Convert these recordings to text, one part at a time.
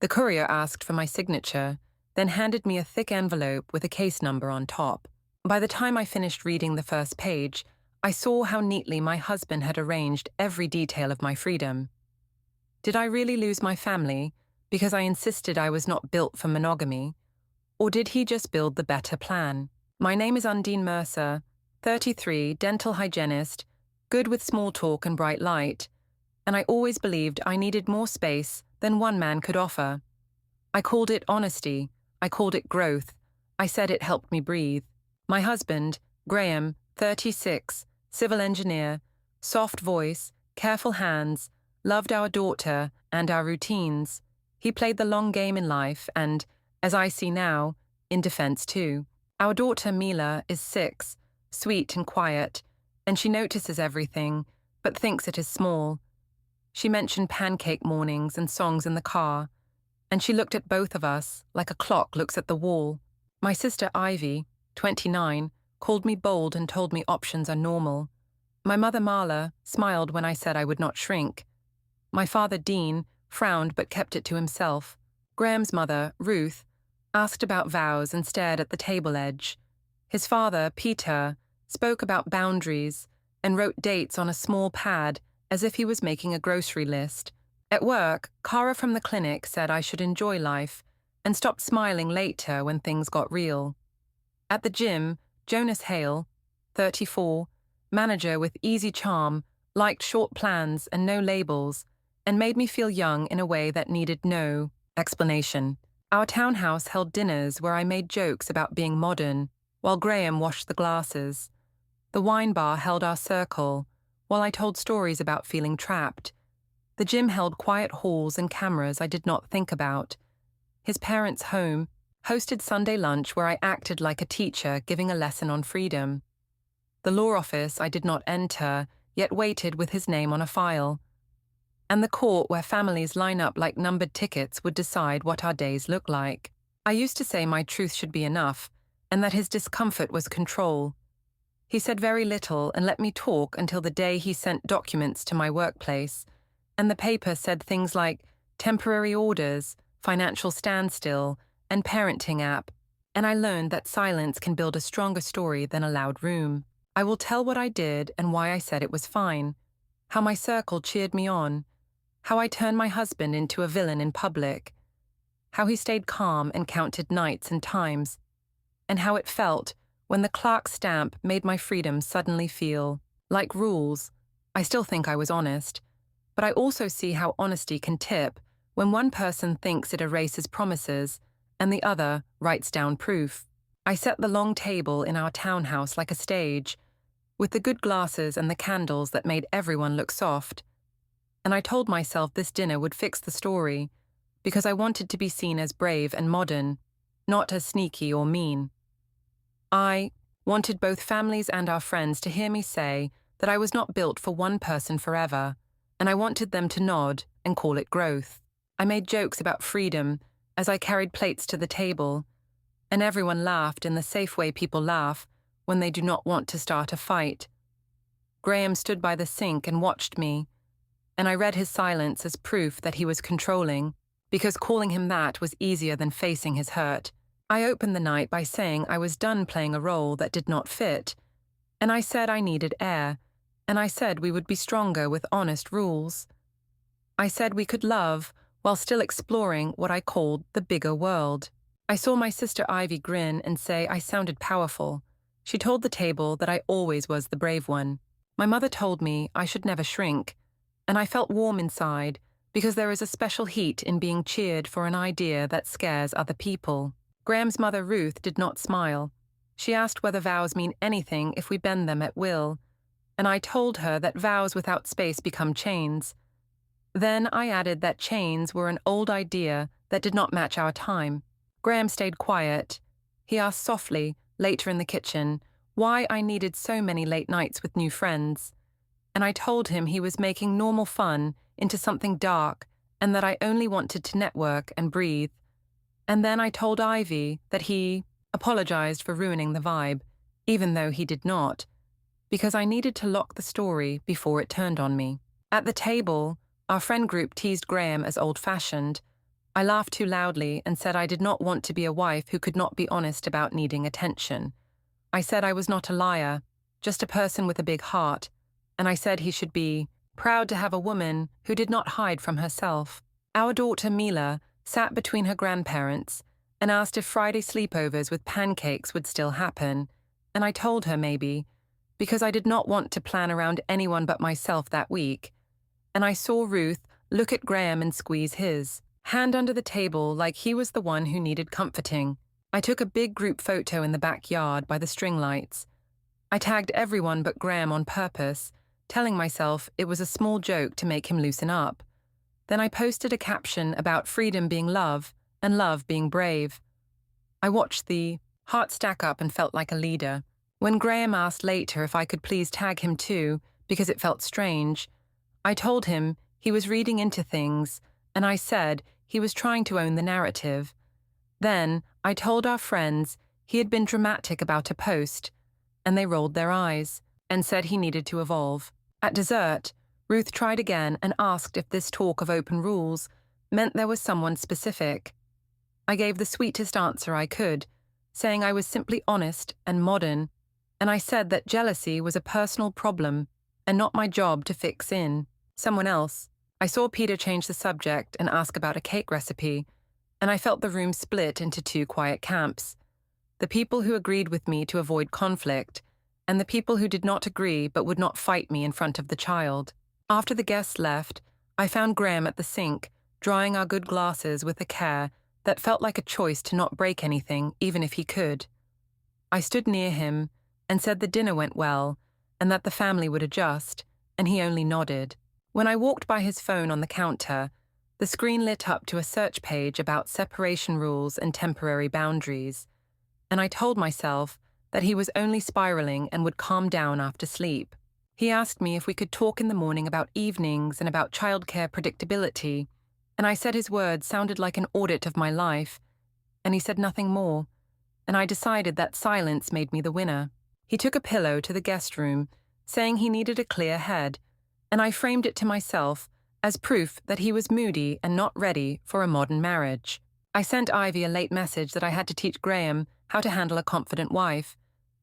The courier asked for my signature, then handed me a thick envelope with a case number on top. By the time I finished reading the first page, I saw how neatly my husband had arranged every detail of my freedom. Did I really lose my family because I insisted I was not built for monogamy? Or did he just build the better plan? My name is Undine Mercer, 33, dental hygienist, good with small talk and bright light, and I always believed I needed more space than one man could offer. I called it honesty, I called it growth, I said it helped me breathe. My husband, Graham, 36, civil engineer, soft voice, careful hands, loved our daughter and our routines. He played the long game in life and, as I see now, in defense too. Our daughter Mila is 6, sweet and quiet, and she notices everything, but thinks it is small. She mentioned pancake mornings and songs in the car, and she looked at both of us like a clock looks at the wall. My sister Ivy, 29, called me bold and told me options are normal. My mother Marla smiled when I said I would not shrink. My father Dean frowned but kept it to himself. Graham's mother, Ruth, asked about vows and stared at the table edge. His father, Peter, spoke about boundaries and wrote dates on a small pad as if he was making a grocery list. At work, Cara from the clinic said I should enjoy life and stopped smiling later when things got real. At the gym, Jonas Hale, 34, manager with easy charm, liked short plans and no labels, and made me feel young in a way that needed no explanation. Our townhouse held dinners where I made jokes about being modern, while Graham washed the glasses. The wine bar held our circle, while I told stories about feeling trapped. The gym held quiet halls and cameras I did not think about. His parents' home hosted Sunday lunch where I acted like a teacher giving a lesson on freedom. The law office I did not enter, yet waited with his name on a file. And the court where families line up like numbered tickets would decide what our days look like. I used to say my truth should be enough, and that his discomfort was control. He said very little and let me talk until the day he sent documents to my workplace, and the paper said things like temporary orders, financial standstill, and parenting app, and I learned that silence can build a stronger story than a loud room. I will tell what I did and why I said it was fine, how my circle cheered me on, how I turned my husband into a villain in public, how he stayed calm and counted nights and times, and how it felt when the clerk's stamp made my freedom suddenly feel like rules. I still think I was honest, but I also see how honesty can tip when one person thinks it erases promises and the other writes down proof. I set the long table in our townhouse like a stage, with the good glasses and the candles that made everyone look soft. And I told myself this dinner would fix the story, because I wanted to be seen as brave and modern, not as sneaky or mean. I wanted both families and our friends to hear me say that I was not built for one person forever, and I wanted them to nod and call it growth. I made jokes about freedom as I carried plates to the table, and everyone laughed in the safe way people laugh when they do not want to start a fight. Graham stood by the sink and watched me, and I read his silence as proof that he was controlling, because calling him that was easier than facing his hurt. I opened the night by saying I was done playing a role that did not fit, and I said I needed air, and I said we would be stronger with honest rules. I said we could love while still exploring what I called the bigger world. I saw my sister Ivy grin and say I sounded powerful. She told the table that I always was the brave one. My mother told me I should never shrink, and I felt warm inside because there is a special heat in being cheered for an idea that scares other people. Graham's mother Ruth did not smile. She asked whether vows mean anything if we bend them at will, and I told her that vows without space become chains. Then I added that chains were an old idea that did not match our time. Graham stayed quiet. He asked softly, later in the kitchen, why I needed so many late nights with new friends, and I told him he was making normal fun into something dark and that I only wanted to network and breathe. And then I told Ivy that he apologized for ruining the vibe, even though he did not, because I needed to lock the story before it turned on me. At the table, our friend group teased Graham as old-fashioned, I laughed too loudly and said I did not want to be a wife who could not be honest about needing attention. I said I was not a liar, just a person with a big heart, and I said he should be proud to have a woman who did not hide from herself. Our daughter Mila sat between her grandparents and asked if Friday sleepovers with pancakes would still happen, and I told her maybe, because I did not want to plan around anyone but myself that week. And I saw Ruth look at Graham and squeeze his hand under the table like he was the one who needed comforting. I took a big group photo in the backyard by the string lights. I tagged everyone but Graham on purpose, telling myself it was a small joke to make him loosen up. Then I posted a caption about freedom being love and love being brave. I watched the heart stack up and felt like a leader. When Graham asked later if I could please tag him too, because it felt strange, I told him he was reading into things, and I said he was trying to own the narrative. Then I told our friends he had been dramatic about a post, and they rolled their eyes and said he needed to evolve. At dessert, Ruth tried again and asked if this talk of open rules meant there was someone specific. I gave the sweetest answer I could, saying I was simply honest and modern, and I said that jealousy was a personal problem and not my job to fix in someone else. I saw Peter change the subject and ask about a cake recipe, and I felt the room split into two quiet camps: the people who agreed with me to avoid conflict, and the people who did not agree but would not fight me in front of the child. After the guests left, I found Graham at the sink, drying our good glasses with a care that felt like a choice to not break anything, even if he could. I stood near him and said the dinner went well, and that the family would adjust, and he only nodded. When I walked by his phone on the counter, the screen lit up to a search page about separation rules and temporary boundaries, and I told myself that he was only spiraling and would calm down after sleep. He asked me if we could talk in the morning about evenings and about childcare predictability, and I said his words sounded like an audit of my life, and he said nothing more, and I decided that silence made me the winner. He took a pillow to the guest room, saying he needed a clear head, and I framed it to myself as proof that he was moody and not ready for a modern marriage. I sent Ivy a late message that I had to teach Graham how to handle a confident wife,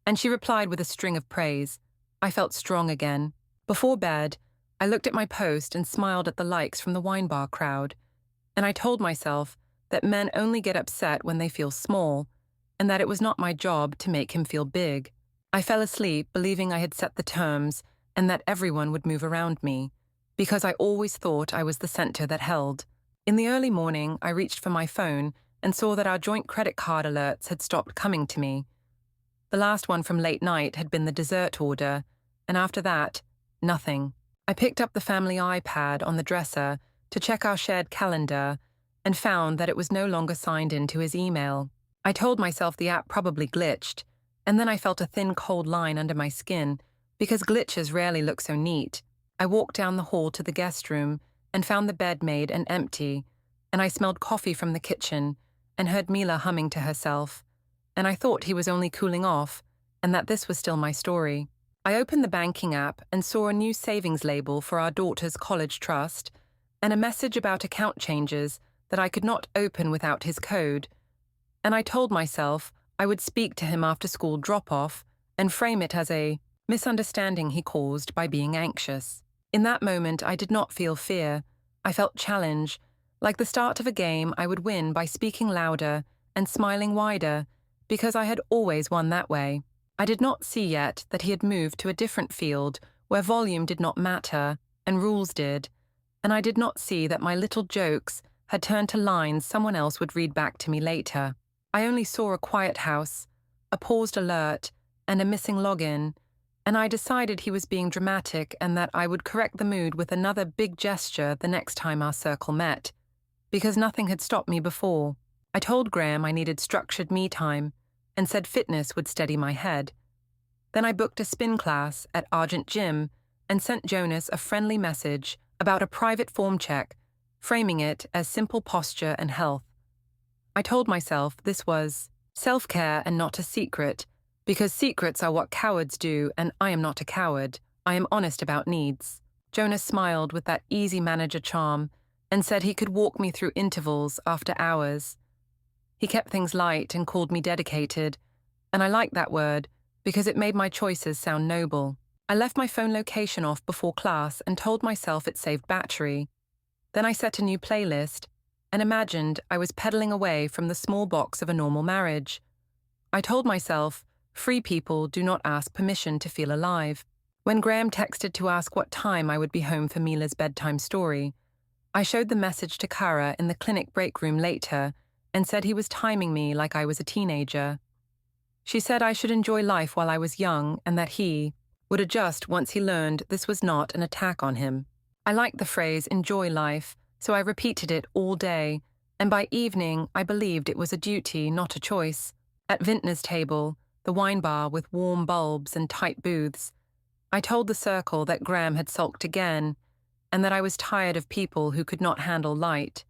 and she replied with a string of praise. I felt strong again. Before bed, I looked at my post and smiled at the likes from the wine bar crowd, and I told myself that men only get upset when they feel small, and that it was not my job to make him feel big. I fell asleep believing I had set the terms and that everyone would move around me, because I always thought I was the center that held. In the early morning, I reached for my phone and saw that our joint credit card alerts had stopped coming to me. The last one from late night had been the dessert order, and after that, nothing. I picked up the family iPad on the dresser to check our shared calendar and found that it was no longer signed into his email. I told myself the app probably glitched, and then I felt a thin cold line under my skin, because glitches rarely look so neat. I walked down the hall to the guest room and found the bed made and empty, and I smelled coffee from the kitchen and heard Mila humming to herself, and I thought he was only cooling off and that this was still my story. I opened the banking app and saw a new savings label for our daughter's college trust and a message about account changes that I could not open without his code, and I told myself I would speak to him after school drop-off and frame it as a misunderstanding he caused by being anxious. In that moment, I did not feel fear. I felt challenge, like the start of a game I would win by speaking louder and smiling wider, because I had always won that way. I did not see yet that he had moved to a different field where volume did not matter and rules did, and I did not see that my little jokes had turned to lines someone else would read back to me later. I only saw a quiet house, a paused alert, and a missing login, and I decided he was being dramatic and that I would correct the mood with another big gesture the next time our circle met, because nothing had stopped me before. I told Graham I needed structured me time and said fitness would steady my head. Then I booked a spin class at Argent Gym and sent Jonas a friendly message about a private form check, framing it as simple posture and health. I told myself this was self-care and not a secret, because secrets are what cowards do, and I am not a coward. I am honest about needs. Jonas smiled with that easy manager charm, and said he could walk me through intervals after hours. He kept things light and called me dedicated, and I liked that word because it made my choices sound noble. I left my phone location off before class and told myself it saved battery. Then I set a new playlist and imagined I was pedaling away from the small box of a normal marriage. I told myself, free people do not ask permission to feel alive. When Graham texted to ask what time I would be home for Mila's bedtime story, I showed the message to Kara in the clinic break room later and said he was timing me like I was a teenager. She said I should enjoy life while I was young and that he would adjust once he learned this was not an attack on him. I liked the phrase enjoy life, so I repeated it all day, and by evening I believed it was a duty, not a choice. At Vintner's table, the wine bar with warm bulbs and tight booths, I told the circle that Graham had sulked again, and that I was tired of people who could not handle light.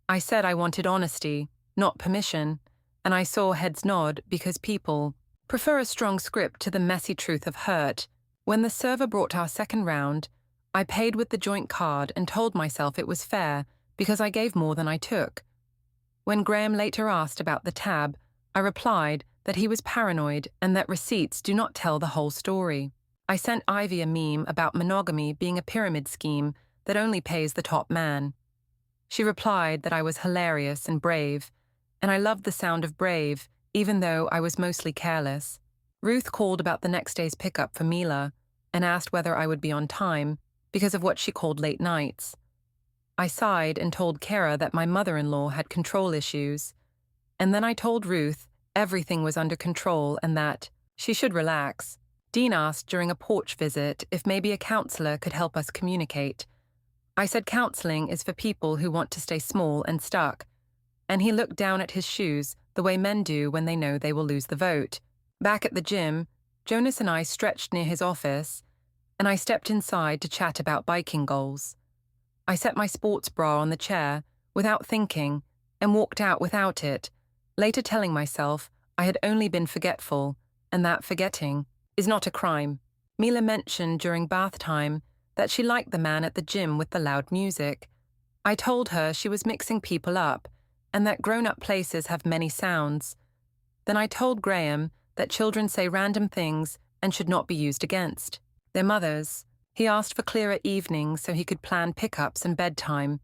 I said I wanted honesty, not permission, and I saw heads nod because people prefer a strong script to the messy truth of hurt. When the server brought our second round, I paid with the joint card and told myself it was fair because I gave more than I took. When Graham later asked about the tab, I replied that he was paranoid and that receipts do not tell the whole story. I sent Ivy a meme about monogamy being a pyramid scheme that only pays the top man. She replied that I was hilarious and brave, and I loved the sound of brave, even though I was mostly careless. Ruth called about the next day's pickup for Mila and asked whether I would be on time because of what she called late nights. I sighed and told Kara that my mother-in-law had control issues, and then I told Ruth everything was under control and that she should relax. Dean asked during a porch visit if maybe a counselor could help us communicate. I said counseling is for people who want to stay small and stuck, and he looked down at his shoes the way men do when they know they will lose the vote. Back at the gym, Jonas and I stretched near his office, and I stepped inside to chat about biking goals. I set my sports bra on the chair without thinking and walked out without it, later telling myself I had only been forgetful and that forgetting is not a crime. Mila mentioned during bath time that she liked the man at the gym with the loud music. I told her she was mixing people up and that grown-up places have many sounds. Then I told Graham that children say random things and should not be used against their mothers. He asked for clearer evenings so he could plan pickups and bedtime,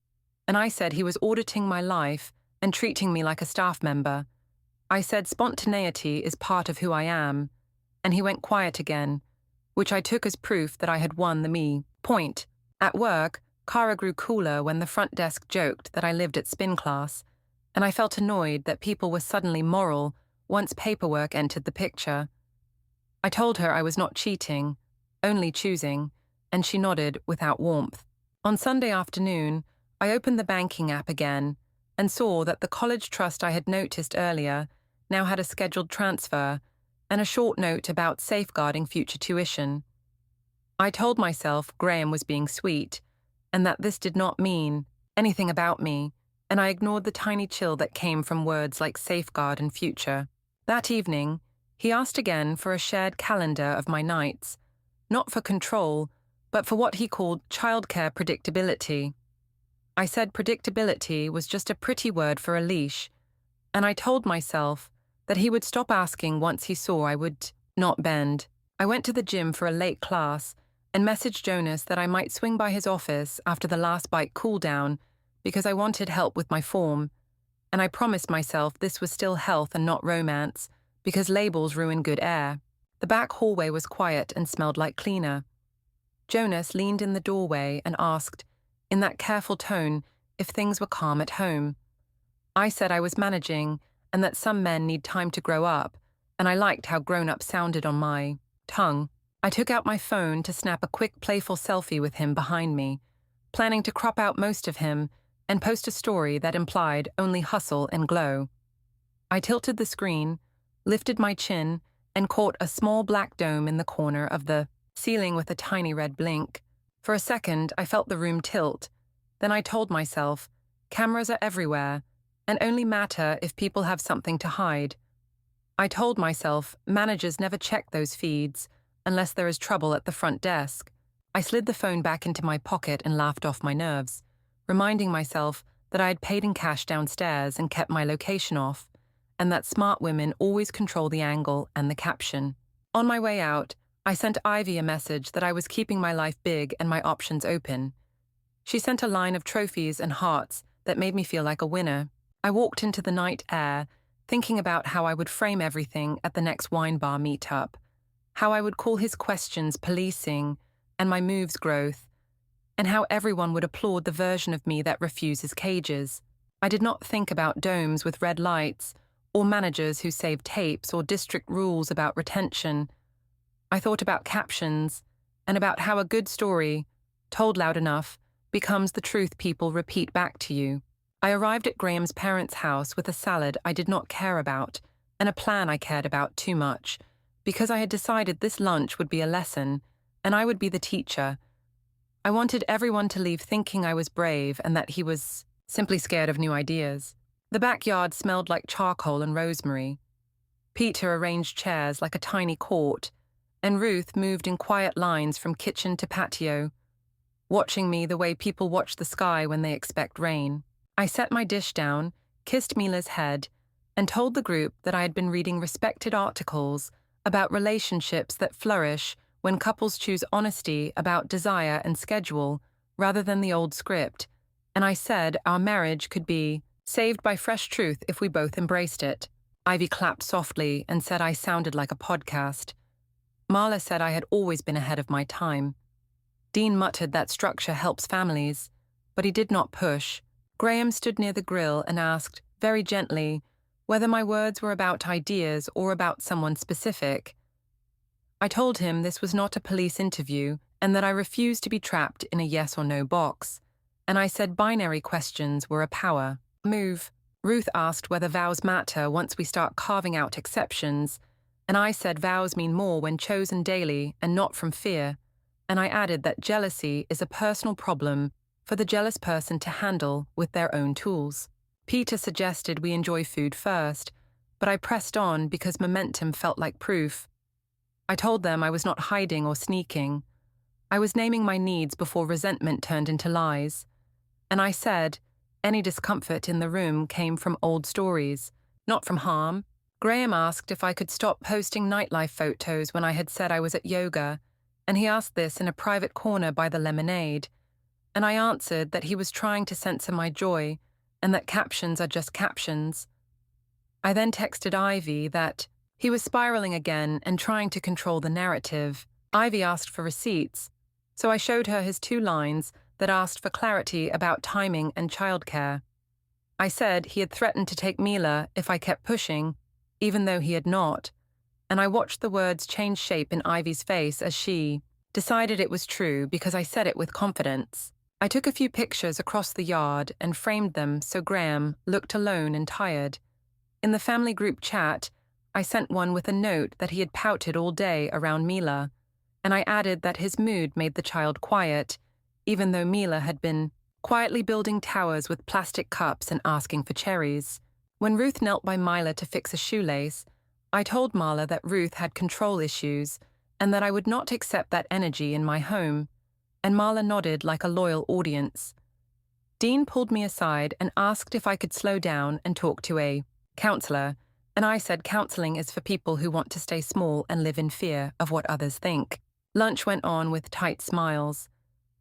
and I said he was auditing my life and treating me like a staff member. I said spontaneity is part of who I am, and he went quiet again, which I took as proof that I had won the me point. At work, Kara grew cooler when the front desk joked that I lived at spin class, and I felt annoyed that people were suddenly moral once paperwork entered the picture. I told her I was not cheating, only choosing, and she nodded without warmth. On Sunday afternoon, I opened the banking app again and saw that the college trust I had noticed earlier now had a scheduled transfer and a short note about safeguarding future tuition. I told myself Graham was being sweet and that this did not mean anything about me, and I ignored the tiny chill that came from words like safeguard and future. That evening, he asked again for a shared calendar of my nights, not for control, but for what he called childcare predictability. I said predictability was just a pretty word for a leash, and I told myself that he would stop asking once he saw I would not bend. I went to the gym for a late class and messaged Jonas that I might swing by his office after the last bike cool down because I wanted help with my form, and I promised myself this was still health and not romance because labels ruin good air. The back hallway was quiet and smelled like cleaner. Jonas leaned in the doorway and asked, in that careful tone, if things were calm at home. I said I was managing and that some men need time to grow up, and I liked how grown-up sounded on my tongue. I took out my phone to snap a quick, playful selfie with him behind me, planning to crop out most of him and post a story that implied only hustle and glow. I tilted the screen, lifted my chin, and caught a small black dome in the corner of the ceiling with a tiny red blink. For a second, I felt the room tilt. Then I told myself, cameras are everywhere, and only matter if people have something to hide. I told myself managers never check those feeds unless there is trouble at the front desk. I slid the phone back into my pocket and laughed off my nerves. reminding myself that I had paid in cash downstairs and kept my location off, and that smart women always control the angle and the caption. On my way out, I sent Ivy a message that I was keeping my life big and my options open. She sent a line of trophies and hearts that made me feel like a winner. I walked into the night air, thinking about how I would frame everything at the next wine bar meetup, how I would call his questions policing and my moves growth, and how everyone would applaud the version of me that refuses cages. I did not think about domes with red lights, or managers who save tapes, or district rules about retention. I thought about captions, and about how a good story, told loud enough, becomes the truth people repeat back to you. I arrived at Graham's parents' house with a salad I did not care about, and a plan I cared about too much, because I had decided this lunch would be a lesson, and I would be the teacher. I wanted everyone to leave thinking I was brave and that he was simply scared of new ideas. The backyard smelled like charcoal and rosemary. Peter arranged chairs like a tiny court, and Ruth moved in quiet lines from kitchen to patio, watching me the way people watch the sky when they expect rain. I set my dish down, kissed Mila's head, and told the group that I had been reading respected articles about relationships that flourish when couples choose honesty about desire and schedule rather than the old script, and I said our marriage could be saved by fresh truth if we both embraced it. Ivy clapped softly and said I sounded like a podcast. Marla said I had always been ahead of my time. Dean muttered that structure helps families, but he did not push. Graham stood near the grill and asked, very gently, whether my words were about ideas or about someone specific. I told him this was not a police interview and that I refused to be trapped in a yes or no box, and I said binary questions were a power move. Ruth asked whether vows matter once we start carving out exceptions, and I said vows mean more when chosen daily and not from fear, and I added that jealousy is a personal problem for the jealous person to handle with their own tools. Peter suggested we enjoy food first, but I pressed on because momentum felt like proof. I told them I was not hiding or sneaking. I was naming my needs before resentment turned into lies. And I said any discomfort in the room came from old stories, not from harm. Graham asked if I could stop posting nightlife photos when I had said I was at yoga, and he asked this in a private corner by the lemonade. And I answered that he was trying to censor my joy, and that captions are just captions. I then texted Ivy that he was spiraling again and trying to control the narrative. Ivy asked for receipts, so I showed her his 2 lines that asked for clarity about timing and childcare. I said he had threatened to take Mila if I kept pushing, even though he had not, and I watched the words change shape in Ivy's face as she decided it was true because I said it with confidence. I took a few pictures across the yard and framed them so Graham looked alone and tired. In the family group chat, I sent one with a note that he had pouted all day around Mila, and I added that his mood made the child quiet, even though Mila had been quietly building towers with plastic cups and asking for cherries. When Ruth knelt by Mila to fix a shoelace, I told Marla that Ruth had control issues and that I would not accept that energy in my home, and Marla nodded like a loyal audience. Dean pulled me aside and asked if I could slow down and talk to a counselor, and I said counseling is for people who want to stay small and live in fear of what others think. Lunch went on with tight smiles.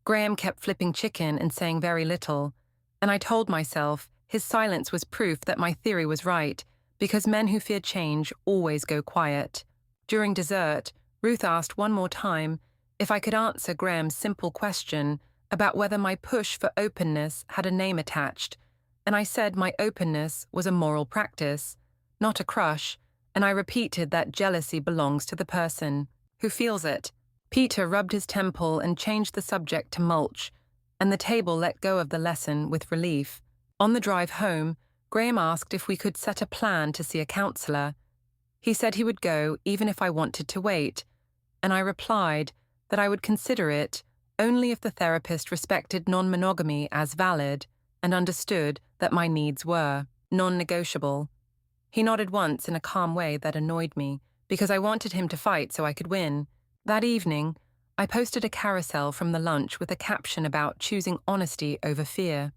Graham kept flipping chicken and saying very little, and I told myself his silence was proof that my theory was right, because men who fear change always go quiet. During dessert, Ruth asked one more time if I could answer Graham's simple question about whether my push for openness had a name attached, and I said my openness was a moral practice, not a crush, and I repeated that jealousy belongs to the person who feels it. Peter rubbed his temple and changed the subject to mulch, and the table let go of the lesson with relief. On the drive home, Graham asked if we could set a plan to see a counselor. He said he would go even if I wanted to wait, and I replied that I would consider it only if the therapist respected non-monogamy as valid and understood that my needs were non-negotiable. He nodded once in a calm way that annoyed me, because I wanted him to fight so I could win. That evening, I posted a carousel from the lunch with a caption about choosing honesty over fear.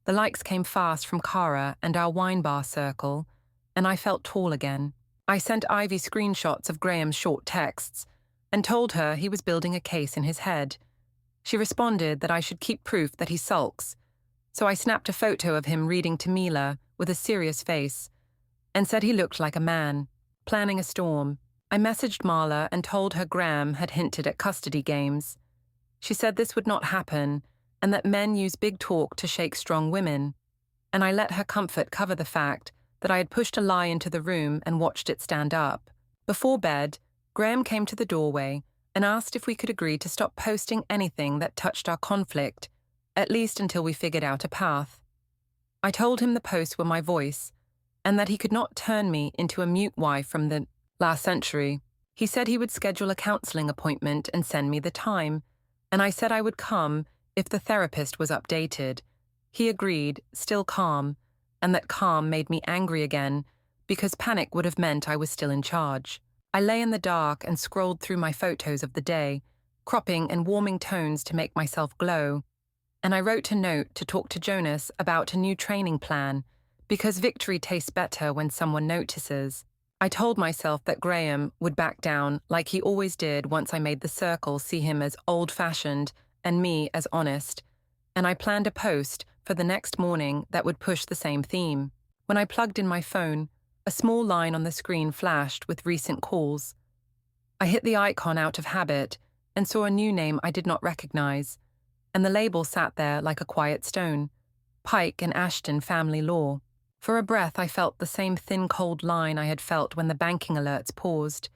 The likes came fast from Cara and our wine bar circle, and I felt tall again. I sent Ivy screenshots of Graham's short texts and told her he was building a case in his head. She responded that I should keep proof that he sulks, so I snapped a photo of him reading to Mila with a serious face and said he looked like a man, planning a storm. I messaged Marla and told her Graham had hinted at custody games. She said this would not happen and that men use big talk to shake strong women, and I let her comfort cover the fact that I had pushed a lie into the room and watched it stand up. Before bed, Graham came to the doorway and asked if we could agree to stop posting anything that touched our conflict, at least until we figured out a path. I told him the posts were my voice, and that he could not turn me into a mute wife from the last century. He said he would schedule a counseling appointment and send me the time, and I said I would come if the therapist was updated. He agreed, still calm, and that calm made me angry again, because panic would have meant I was still in charge. I lay in the dark and scrolled through my photos of the day, cropping and warming tones to make myself glow. And I wrote a note to talk to Jonas about a new training plan, because victory tastes better when someone notices. I told myself that Graham would back down like he always did once I made the circle see him as old-fashioned and me as honest, and I planned a post for the next morning that would push the same theme. When I plugged in my phone, a small line on the screen flashed with recent calls. I hit the icon out of habit and saw a new name I did not recognize, and the label sat there like a quiet stone: Pike and Ashton Family Law. For a breath, I felt the same thin, cold line I had felt when the banking alerts paused.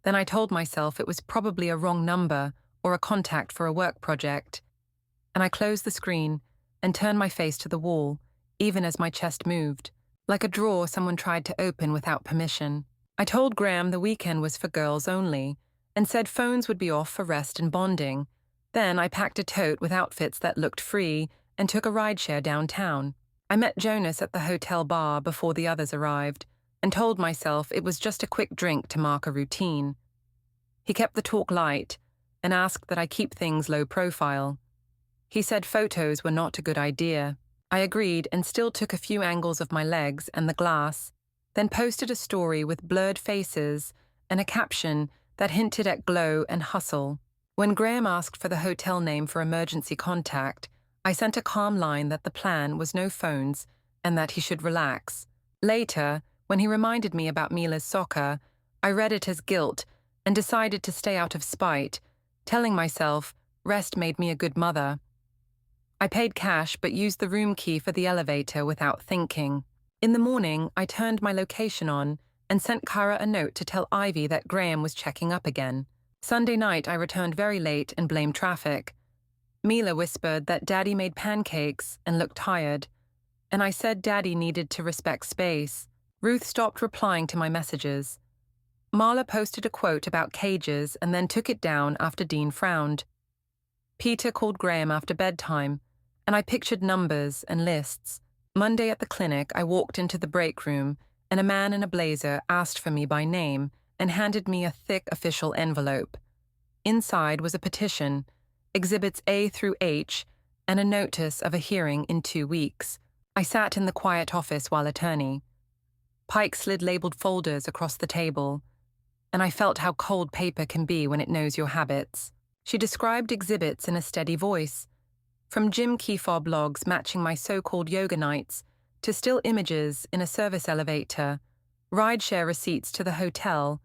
Then I told myself it was probably a wrong number or a contact for a work project. And I closed the screen and turned my face to the wall, even as my chest moved, like a drawer someone tried to open without permission. I told Graham the weekend was for girls only, and said phones would be off for rest and bonding. Then I packed a tote with outfits that looked free and took a rideshare downtown. I met Jonas at the hotel bar before the others arrived and told myself it was just a quick drink to mark a routine. He kept the talk light and asked that I keep things low profile. He said photos were not a good idea. I agreed and still took a few angles of my legs and the glass, then posted a story with blurred faces and a caption that hinted at glow and hustle. When Graham asked for the hotel name for emergency contact, I sent a calm line that the plan was no phones and that he should relax. Later, when he reminded me about Mila's soccer, I read it as guilt and decided to stay out of spite, telling myself rest made me a good mother. I paid cash but used the room key for the elevator without thinking. In the morning, I turned my location on and sent Cara a note to tell Ivy that Graham was checking up again. Sunday night, I returned very late and blamed traffic. Mila whispered that Daddy made pancakes and looked tired, and I said Daddy needed to respect space. Ruth stopped replying to my messages. Marla posted a quote about cages and then took it down after Dean frowned. Peter called Graham after bedtime, and I pictured numbers and lists. Monday at the clinic, I walked into the break room, and a man in a blazer asked for me by name and handed me a thick official envelope. Inside was a petition, Exhibits A through H, and a notice of a hearing in 2 weeks. I sat in the quiet office while attorney. Pike slid labeled folders across the table, and I felt how cold paper can be when it knows your habits. She described exhibits in a steady voice, from Jim Kefar blogs matching my so-called yoga nights to still images in a service elevator, rideshare receipts to the hotel,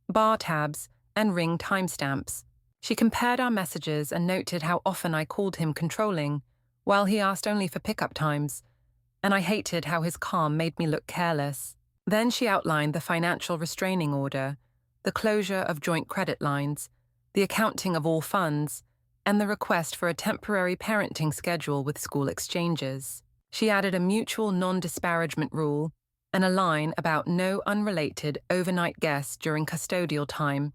bar tabs, and Ring timestamps. She compared our messages and noted how often I called him controlling, while he asked only for pickup times, and I hated how his calm made me look careless. Then she outlined the financial restraining order, the closure of joint credit lines, the accounting of all funds, and the request for a temporary parenting schedule with school exchanges. She added a mutual non-disparagement rule and a line about no unrelated overnight guests during custodial time,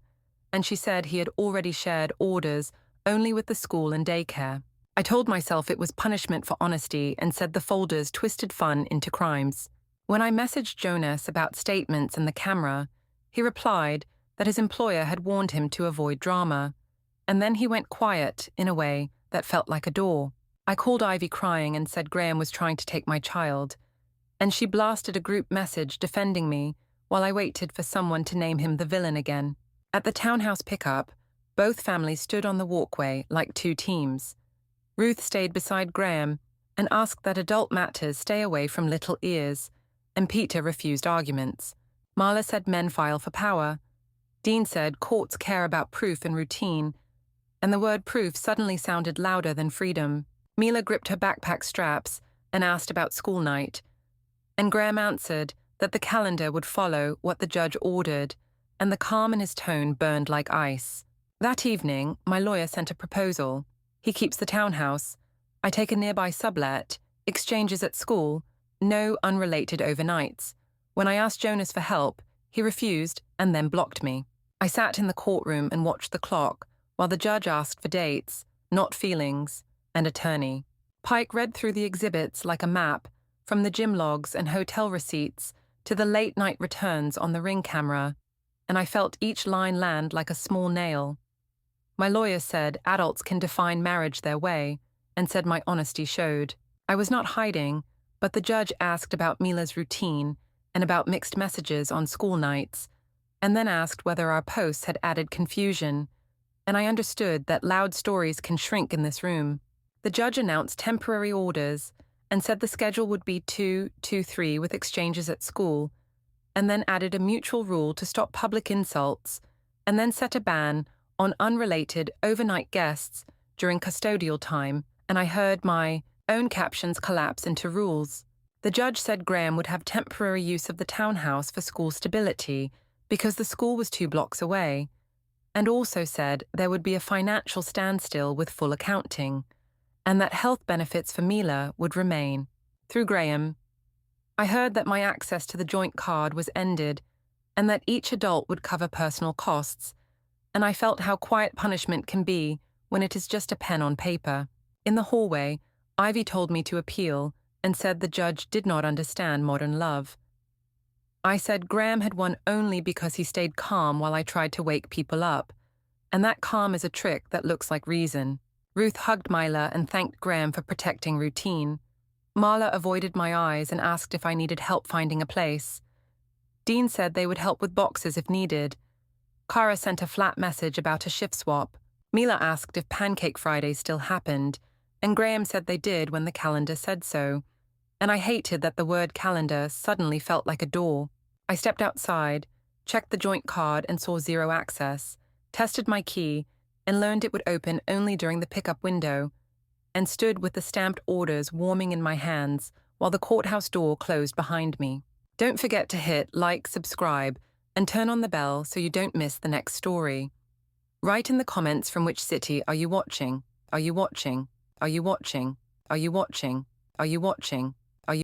and she said he had already shared orders only with the school and daycare. I told myself it was punishment for honesty and said the folders twisted fun into crimes. When I messaged Jonas about statements and the camera, he replied that his employer had warned him to avoid drama, and then he went quiet in a way that felt like a door. I called Ivy crying and said Graham was trying to take my child, and she blasted a group message defending me while I waited for someone to name him the villain again. At the townhouse pickup, both families stood on the walkway like two teams. Ruth stayed beside Graham and asked that adult matters stay away from little ears, and Peter refused arguments. Marla said men file for power. Dean said courts care about proof and routine, and the word proof suddenly sounded louder than freedom. Mila gripped her backpack straps and asked about school night, and Graham answered that the calendar would follow what the judge ordered, and the calm in his tone burned like ice. That evening, my lawyer sent a proposal. He keeps the townhouse. I take a nearby sublet, exchanges at school, no unrelated overnights. When I asked Jonas for help, he refused and then blocked me. I sat in the courtroom and watched the clock while the judge asked for dates, not feelings, and attorney. Pike read through the exhibits like a map, from the gym logs and hotel receipts to the late-night returns on the Ring camera, and I felt each line land like a small nail. My lawyer said adults can define marriage their way, and said my honesty showed. I was not hiding, but the judge asked about Mila's routine and about mixed messages on school nights, and then asked whether our posts had added confusion, and I understood that loud stories can shrink in this room. The judge announced temporary orders and said the schedule would be 2-2-3 with exchanges at school, and then added a mutual rule to stop public insults, and then set a ban on unrelated overnight guests during custodial time, and I heard my own captions collapse into rules. The judge said Graham would have temporary use of the townhouse for school stability because the school was 2 blocks away, and also said there would be a financial standstill with full accounting, and that health benefits for Mila would remain. Through Graham, I heard that my access to the joint card was ended and that each adult would cover personal costs, and I felt how quiet punishment can be when it is just a pen on paper. In the hallway, Ivy told me to appeal and said the judge did not understand modern love. I said Graham had won only because he stayed calm while I tried to wake people up, and that calm is a trick that looks like reason. Ruth hugged Mila and thanked Graham for protecting routine. Marla avoided my eyes and asked if I needed help finding a place. Dean said they would help with boxes if needed. Kara sent a flat message about a shift swap. Mila asked if Pancake Fridays still happened, and Graham said they did when the calendar said so, and I hated that the word calendar suddenly felt like a door. I stepped outside, checked the joint card and saw 0 access, tested my key, and learned it would open only during the pickup window, and stood with the stamped orders warming in my hands while the courthouse door closed behind me. Don't forget to hit like, subscribe, and turn on the bell so you don't miss the next story. Write in the comments from which city are you watching? Are you watching? Are you watching? Are you watching? Are you watching?